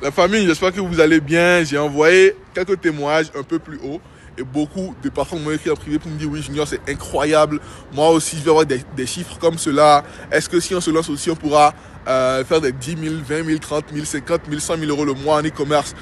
La famille, j'espère que vous allez bien. J'ai envoyé quelques témoignages un peu plus haut et beaucoup de personnes m'ont écrit en privé pour me dire oui Junior, c'est incroyable, moi aussi je vais avoir des chiffres comme cela. Est-ce que si on se lance aussi on pourra faire des 10 000, 20 000, 30 000, 50 000, 100 000 euros le mois en e-commerce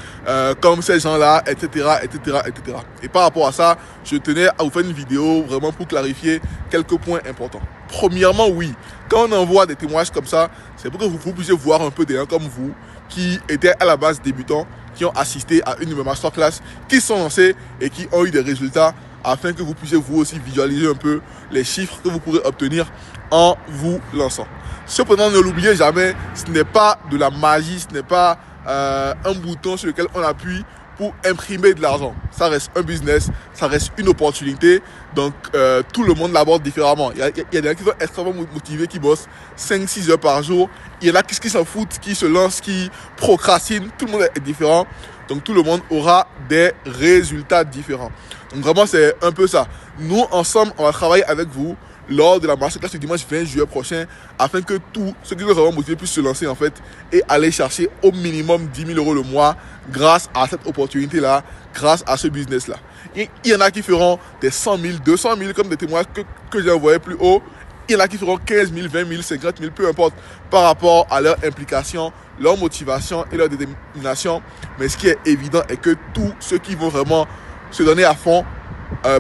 comme ces gens-là, etc., etc., etc. Et par rapport à ça, je tenais à vous faire une vidéo vraiment pour clarifier quelques points importants. Premièrement, oui, quand on envoie des témoignages comme ça, c'est pour que vous puissiez voir un peu des gens comme vous qui étaient à la base débutants, qui ont assisté à une de mes masterclass, qui sont lancés et qui ont eu des résultats afin que vous puissiez vous aussi visualiser un peu les chiffres que vous pourrez obtenir en vous lançant. Cependant, ne l'oubliez jamais, ce n'est pas de la magie, ce n'est pas un bouton sur lequel on appuie pour imprimer de l'argent. Ça reste un business, ça reste une opportunité. Donc, tout le monde l'aborde différemment. Il y a des gens qui sont extrêmement motivés, qui bossent 5-6 heures par jour. Il y en a qui s'en foutent, qui se lancent, qui procrastinent. Tout le monde est différent. Donc, tout le monde aura des résultats différents. Donc, vraiment, c'est un peu ça. Nous, ensemble, on va travailler avec vous lors de la masterclass du dimanche 20 juillet prochain afin que tous ceux qui sont vraiment motivés puissent se lancer en fait et aller chercher au minimum 10 000 euros le mois grâce à cette opportunité-là, grâce à ce business-là. Il y en a qui feront des 100 000, 200 000 comme des témoignages que j'ai envoyés plus haut. Il y en a qui feront 15 000, 20 000, 50 000, peu importe, par rapport à leur implication, leur motivation et leur détermination. Mais ce qui est évident est que tous ceux qui vont vraiment se donner à fond,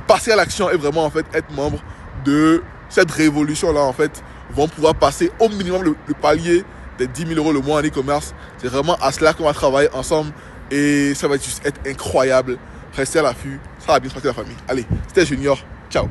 passer à l'action et vraiment en fait être membres de cette révolution-là, en fait, vont pouvoir passer au minimum le palier des 10 000 euros le mois en e-commerce. C'est vraiment à cela qu'on va travailler ensemble et ça va juste être incroyable. Restez à l'affût, ça va bien se passer la famille. Allez, c'était Junior, ciao.